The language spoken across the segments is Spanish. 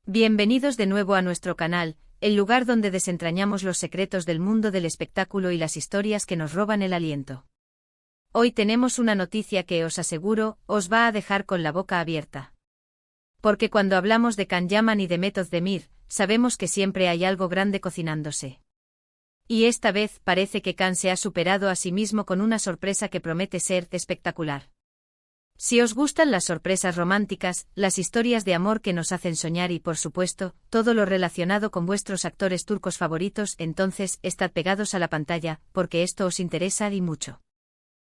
Bienvenidos de nuevo a nuestro canal, el lugar donde desentrañamos los secretos del mundo del espectáculo y las historias que nos roban el aliento. Hoy tenemos una noticia que os aseguro, os va a dejar con la boca abierta. Porque cuando hablamos de Can Yaman y de Demet Özdemir, sabemos que siempre hay algo grande cocinándose. Y esta vez parece que Can se ha superado a sí mismo con una sorpresa que promete ser espectacular. Si os gustan las sorpresas románticas, las historias de amor que nos hacen soñar y, por supuesto, todo lo relacionado con vuestros actores turcos favoritos, entonces estad pegados a la pantalla, porque esto os interesa y mucho.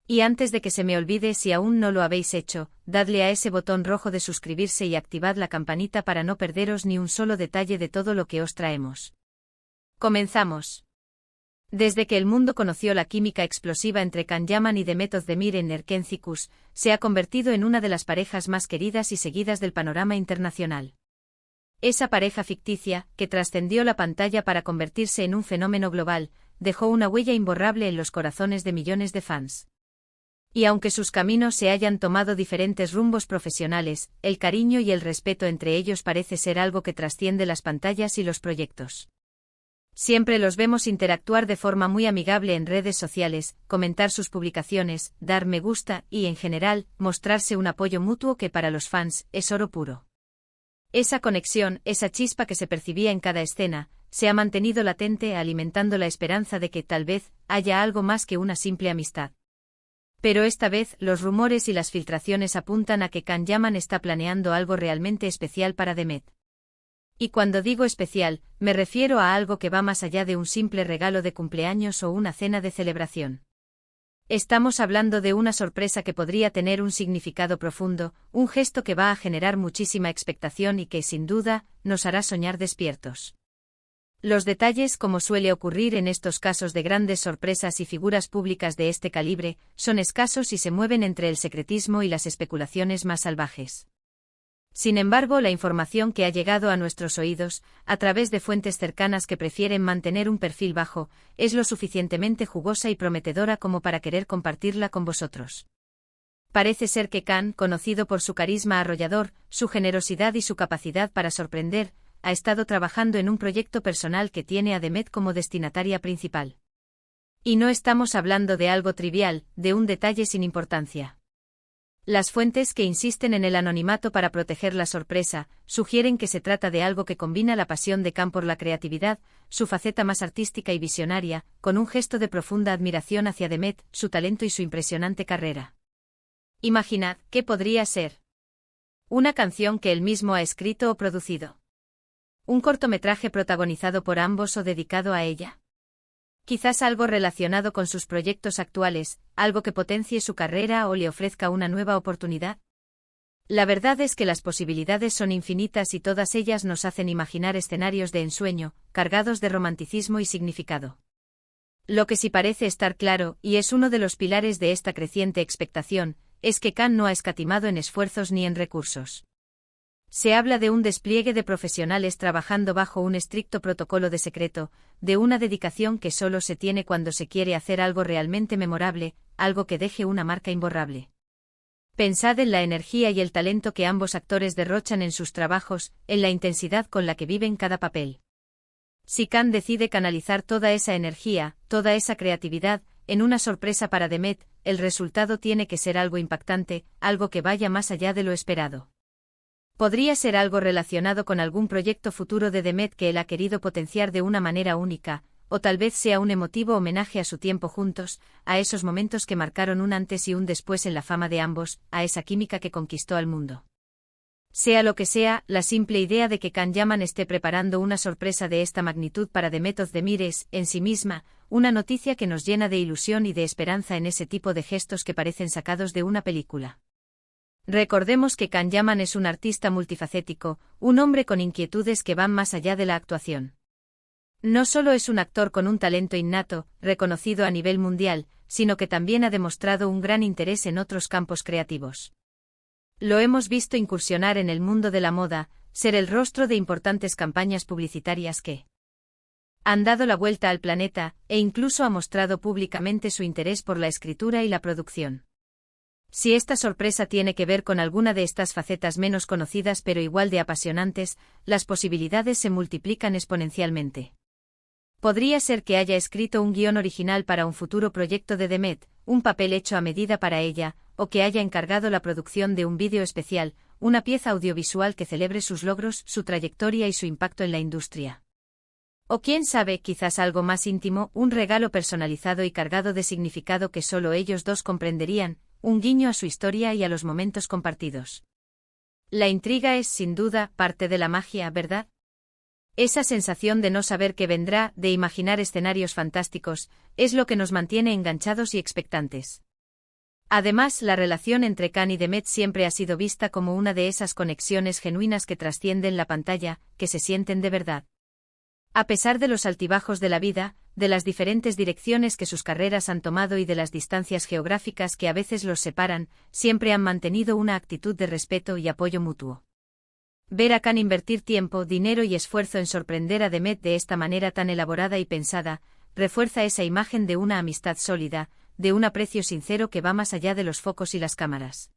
Y antes de que se me olvide, si aún no lo habéis hecho, dadle a ese botón rojo de suscribirse y activad la campanita para no perderos ni un solo detalle de todo lo que os traemos. Comenzamos. Desde que el mundo conoció la química explosiva entre Can Yaman y Demet Özdemir en Erkenci, se ha convertido en una de las parejas más queridas y seguidas del panorama internacional. Esa pareja ficticia, que trascendió la pantalla para convertirse en un fenómeno global, dejó una huella imborrable en los corazones de millones de fans. Y aunque sus caminos se hayan tomado diferentes rumbos profesionales, el cariño y el respeto entre ellos parece ser algo que trasciende las pantallas y los proyectos. Siempre los vemos interactuar de forma muy amigable en redes sociales, comentar sus publicaciones, dar me gusta y, en general, mostrarse un apoyo mutuo que para los fans es oro puro. Esa conexión, esa chispa que se percibía en cada escena, se ha mantenido latente, alimentando la esperanza de que tal vez haya algo más que una simple amistad. Pero esta vez los rumores y las filtraciones apuntan a que Can Yaman está planeando algo realmente especial para Demet. Y cuando digo especial, me refiero a algo que va más allá de un simple regalo de cumpleaños o una cena de celebración. Estamos hablando de una sorpresa que podría tener un significado profundo, un gesto que va a generar muchísima expectación y que, sin duda, nos hará soñar despiertos. Los detalles, como suele ocurrir en estos casos de grandes sorpresas y figuras públicas de este calibre, son escasos y se mueven entre el secretismo y las especulaciones más salvajes. Sin embargo, la información que ha llegado a nuestros oídos, a través de fuentes cercanas que prefieren mantener un perfil bajo, es lo suficientemente jugosa y prometedora como para querer compartirla con vosotros. Parece ser que Can, conocido por su carisma arrollador, su generosidad y su capacidad para sorprender, ha estado trabajando en un proyecto personal que tiene a Demet como destinataria principal. Y no estamos hablando de algo trivial, de un detalle sin importancia. Las fuentes que insisten en el anonimato para proteger la sorpresa, sugieren que se trata de algo que combina la pasión de Can por la creatividad, su faceta más artística y visionaria, con un gesto de profunda admiración hacia Demet, su talento y su impresionante carrera. Imaginad, ¿qué podría ser? Una canción que él mismo ha escrito o producido. Un cortometraje protagonizado por ambos o dedicado a ella. Quizás algo relacionado con sus proyectos actuales, algo que potencie su carrera o le ofrezca una nueva oportunidad. La verdad es que las posibilidades son infinitas y todas ellas nos hacen imaginar escenarios de ensueño, cargados de romanticismo y significado. Lo que sí parece estar claro, y es uno de los pilares de esta creciente expectación, es que Can no ha escatimado en esfuerzos ni en recursos. Se habla de un despliegue de profesionales trabajando bajo un estricto protocolo de secreto, de una dedicación que solo se tiene cuando se quiere hacer algo realmente memorable, algo que deje una marca imborrable. Pensad en la energía y el talento que ambos actores derrochan en sus trabajos, en la intensidad con la que viven cada papel. Si Can decide canalizar toda esa energía, toda esa creatividad, en una sorpresa para Demet, el resultado tiene que ser algo impactante, algo que vaya más allá de lo esperado. Podría ser algo relacionado con algún proyecto futuro de Demet que él ha querido potenciar de una manera única, o tal vez sea un emotivo homenaje a su tiempo juntos, a esos momentos que marcaron un antes y un después en la fama de ambos, a esa química que conquistó al mundo. Sea lo que sea, la simple idea de que Can Yaman esté preparando una sorpresa de esta magnitud para Demet Özdemir es, en sí misma, una noticia que nos llena de ilusión y de esperanza en ese tipo de gestos que parecen sacados de una película. Recordemos que Can Yaman es un artista multifacético, un hombre con inquietudes que van más allá de la actuación. No solo es un actor con un talento innato, reconocido a nivel mundial, sino que también ha demostrado un gran interés en otros campos creativos. Lo hemos visto incursionar en el mundo de la moda, ser el rostro de importantes campañas publicitarias que han dado la vuelta al planeta, e incluso ha mostrado públicamente su interés por la escritura y la producción. Si esta sorpresa tiene que ver con alguna de estas facetas menos conocidas pero igual de apasionantes, las posibilidades se multiplican exponencialmente. Podría ser que haya escrito un guión original para un futuro proyecto de Demet, un papel hecho a medida para ella, o que haya encargado la producción de un vídeo especial, una pieza audiovisual que celebre sus logros, su trayectoria y su impacto en la industria. O quién sabe, quizás algo más íntimo, un regalo personalizado y cargado de significado que solo ellos dos comprenderían, un guiño a su historia y a los momentos compartidos. La intriga es, sin duda, parte de la magia, ¿verdad? Esa sensación de no saber qué vendrá, de imaginar escenarios fantásticos, es lo que nos mantiene enganchados y expectantes. Además, la relación entre Can y Demet siempre ha sido vista como una de esas conexiones genuinas que trascienden la pantalla, que se sienten de verdad. A pesar de los altibajos de la vida, de las diferentes direcciones que sus carreras han tomado y de las distancias geográficas que a veces los separan, siempre han mantenido una actitud de respeto y apoyo mutuo. Ver a Can invertir tiempo, dinero y esfuerzo en sorprender a Demet de esta manera tan elaborada y pensada, refuerza esa imagen de una amistad sólida, de un aprecio sincero que va más allá de los focos y las cámaras.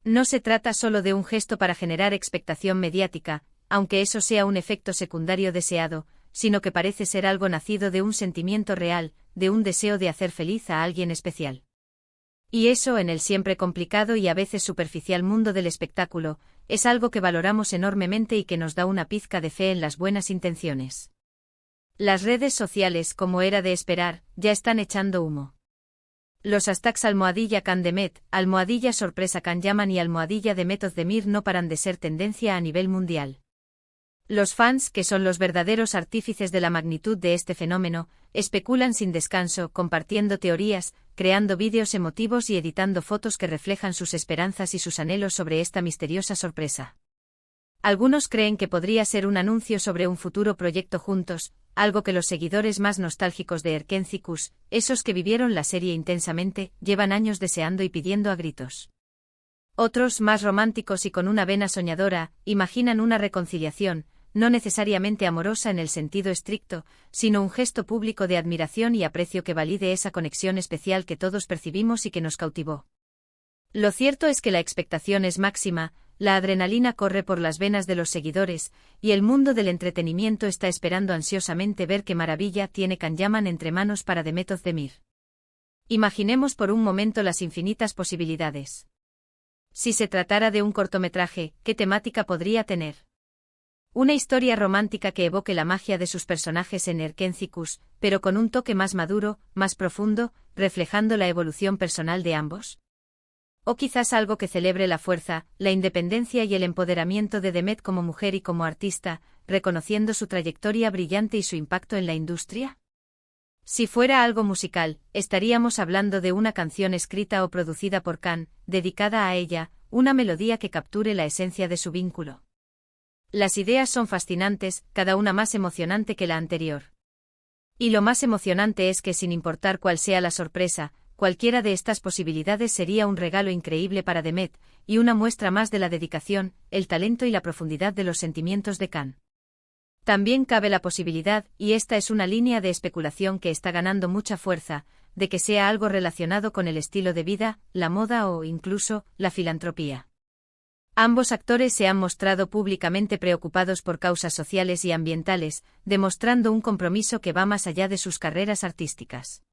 No se trata solo de un gesto para generar expectación mediática, aunque eso sea un efecto secundario deseado, sino que parece ser algo nacido de un sentimiento real, de un deseo de hacer feliz a alguien especial. Y eso, en el siempre complicado y a veces superficial mundo del espectáculo, es algo que valoramos enormemente y que nos da una pizca de fe en las buenas intenciones. Las redes sociales, como era de esperar, ya están echando humo. Los hashtags #CanDemet, #sorpresa CanYaman y #Demet Özdemir no paran de ser tendencia a nivel mundial. Los fans, que son los verdaderos artífices de la magnitud de este fenómeno, especulan sin descanso, compartiendo teorías, creando vídeos emotivos y editando fotos que reflejan sus esperanzas y sus anhelos sobre esta misteriosa sorpresa. Algunos creen que podría ser un anuncio sobre un futuro proyecto juntos, algo que los seguidores más nostálgicos de Erkenzikούς, esos que vivieron la serie intensamente, llevan años deseando y pidiendo a gritos. Otros, más románticos y con una vena soñadora, imaginan una reconciliación, no necesariamente amorosa en el sentido estricto, sino un gesto público de admiración y aprecio que valide esa conexión especial que todos percibimos y que nos cautivó. Lo cierto es que la expectación es máxima, la adrenalina corre por las venas de los seguidores, y el mundo del entretenimiento está esperando ansiosamente ver qué maravilla tiene CanYaman entre manos para Demet Özdemir. Imaginemos por un momento las infinitas posibilidades. Si se tratara de un cortometraje, ¿qué temática podría tener? Una historia romántica que evoque la magia de sus personajes en Erkenzikούς, pero con un toque más maduro, más profundo, reflejando la evolución personal de ambos. O quizás algo que celebre la fuerza, la independencia y el empoderamiento de Demet como mujer y como artista, reconociendo su trayectoria brillante y su impacto en la industria. Si fuera algo musical, estaríamos hablando de una canción escrita o producida por Can, dedicada a ella, una melodía que capture la esencia de su vínculo. Las ideas son fascinantes, cada una más emocionante que la anterior. Y lo más emocionante es que sin importar cuál sea la sorpresa, cualquiera de estas posibilidades sería un regalo increíble para Demet, y una muestra más de la dedicación, el talento y la profundidad de los sentimientos de Can. También cabe la posibilidad, y esta es una línea de especulación que está ganando mucha fuerza, de que sea algo relacionado con el estilo de vida, la moda o, incluso, la filantropía. Ambos actores se han mostrado públicamente preocupados por causas sociales y ambientales, demostrando un compromiso que va más allá de sus carreras artísticas.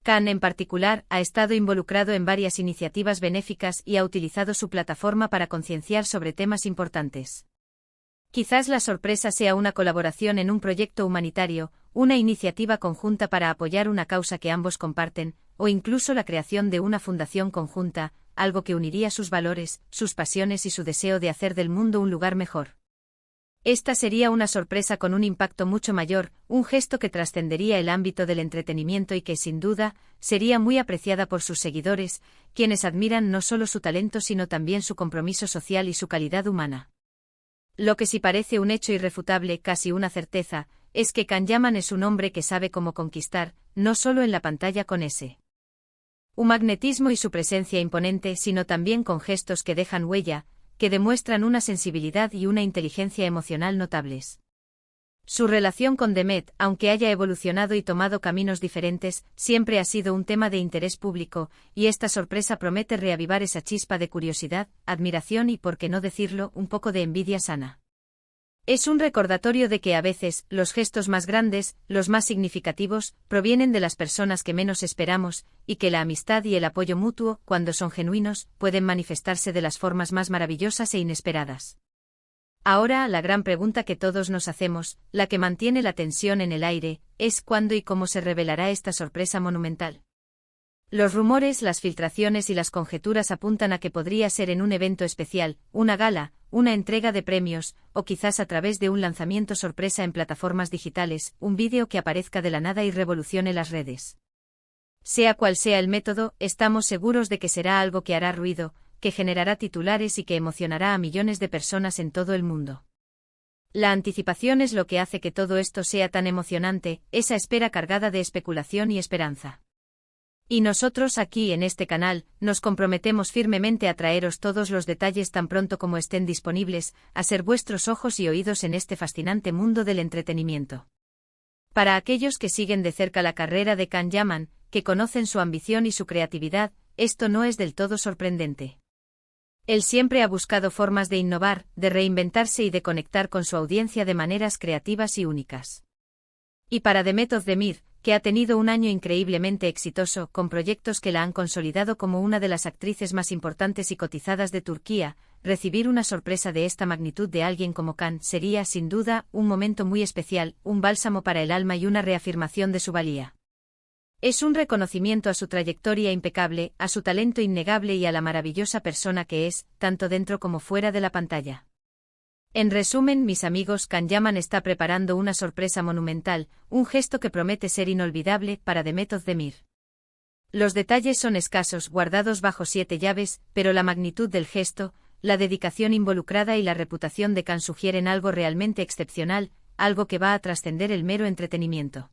Can, en particular, ha estado involucrado en varias iniciativas benéficas y ha utilizado su plataforma para concienciar sobre temas importantes. Quizás la sorpresa sea una colaboración en un proyecto humanitario, una iniciativa conjunta para apoyar una causa que ambos comparten, o incluso la creación de una fundación conjunta, algo que uniría sus valores, sus pasiones y su deseo de hacer del mundo un lugar mejor. Esta sería una sorpresa con un impacto mucho mayor, un gesto que trascendería el ámbito del entretenimiento y que, sin duda, sería muy apreciada por sus seguidores, quienes admiran no solo su talento sino también su compromiso social y su calidad humana. Lo que sí parece un hecho irrefutable, casi una certeza, es que CanYaman es un hombre que sabe cómo conquistar, no solo en la pantalla con un magnetismo y su presencia imponente, sino también con gestos que dejan huella, que demuestran una sensibilidad y una inteligencia emocional notables. Su relación con Demet, aunque haya evolucionado y tomado caminos diferentes, siempre ha sido un tema de interés público, y esta sorpresa promete reavivar esa chispa de curiosidad, admiración y, por qué no decirlo, un poco de envidia sana. Es un recordatorio de que a veces, los gestos más grandes, los más significativos, provienen de las personas que menos esperamos, y que la amistad y el apoyo mutuo, cuando son genuinos, pueden manifestarse de las formas más maravillosas e inesperadas. Ahora, la gran pregunta que todos nos hacemos, la que mantiene la tensión en el aire, es cuándo y cómo se revelará esta sorpresa monumental. Los rumores, las filtraciones y las conjeturas apuntan a que podría ser en un evento especial, una gala, una entrega de premios, o quizás a través de un lanzamiento sorpresa en plataformas digitales, un vídeo que aparezca de la nada y revolucione las redes. Sea cual sea el método, estamos seguros de que será algo que hará ruido, que generará titulares y que emocionará a millones de personas en todo el mundo. La anticipación es lo que hace que todo esto sea tan emocionante, esa espera cargada de especulación y esperanza. Y nosotros aquí en este canal, nos comprometemos firmemente a traeros todos los detalles tan pronto como estén disponibles, a ser vuestros ojos y oídos en este fascinante mundo del entretenimiento. Para aquellos que siguen de cerca la carrera de Can Yaman, que conocen su ambición y su creatividad, esto no es del todo sorprendente. Él siempre ha buscado formas de innovar, de reinventarse y de conectar con su audiencia de maneras creativas y únicas. Y para Demet Özdemir, que ha tenido un año increíblemente exitoso, con proyectos que la han consolidado como una de las actrices más importantes y cotizadas de Turquía, recibir una sorpresa de esta magnitud de alguien como Can sería, sin duda, un momento muy especial, un bálsamo para el alma y una reafirmación de su valía. Es un reconocimiento a su trayectoria impecable, a su talento innegable y a la maravillosa persona que es, tanto dentro como fuera de la pantalla. En resumen, mis amigos, Can Yaman está preparando una sorpresa monumental, un gesto que promete ser inolvidable para Demet Özdemir. Los detalles son escasos, guardados bajo 7 llaves, pero la magnitud del gesto, la dedicación involucrada y la reputación de Can sugieren algo realmente excepcional, algo que va a trascender el mero entretenimiento.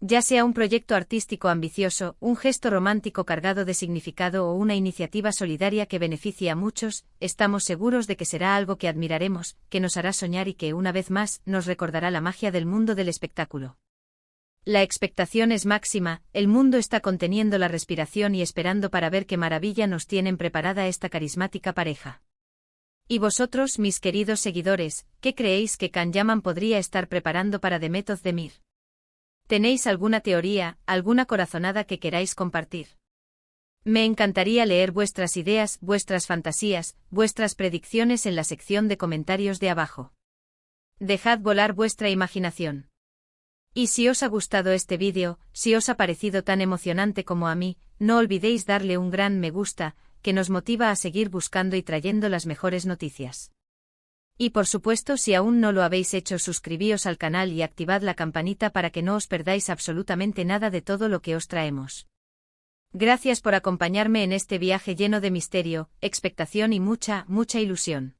Ya sea un proyecto artístico ambicioso, un gesto romántico cargado de significado o una iniciativa solidaria que beneficie a muchos, estamos seguros de que será algo que admiraremos, que nos hará soñar y que, una vez más, nos recordará la magia del mundo del espectáculo. La expectación es máxima, el mundo está conteniendo la respiración y esperando para ver qué maravilla nos tienen preparada esta carismática pareja. ¿Y vosotros, mis queridos seguidores, qué creéis que Can Yaman podría estar preparando para Demet Özdemir? ¿Tenéis alguna teoría, alguna corazonada que queráis compartir? Me encantaría leer vuestras ideas, vuestras fantasías, vuestras predicciones en la sección de comentarios de abajo. Dejad volar vuestra imaginación. Y si os ha gustado este vídeo, si os ha parecido tan emocionante como a mí, no olvidéis darle un gran me gusta, que nos motiva a seguir buscando y trayendo las mejores noticias. Y por supuesto, si aún no lo habéis hecho, suscribíos al canal y activad la campanita para que no os perdáis absolutamente nada de todo lo que os traemos. Gracias por acompañarme en este viaje lleno de misterio, expectación y mucha ilusión.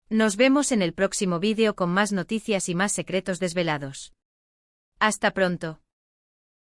Nos vemos en el próximo vídeo con más noticias y más secretos desvelados. Hasta pronto.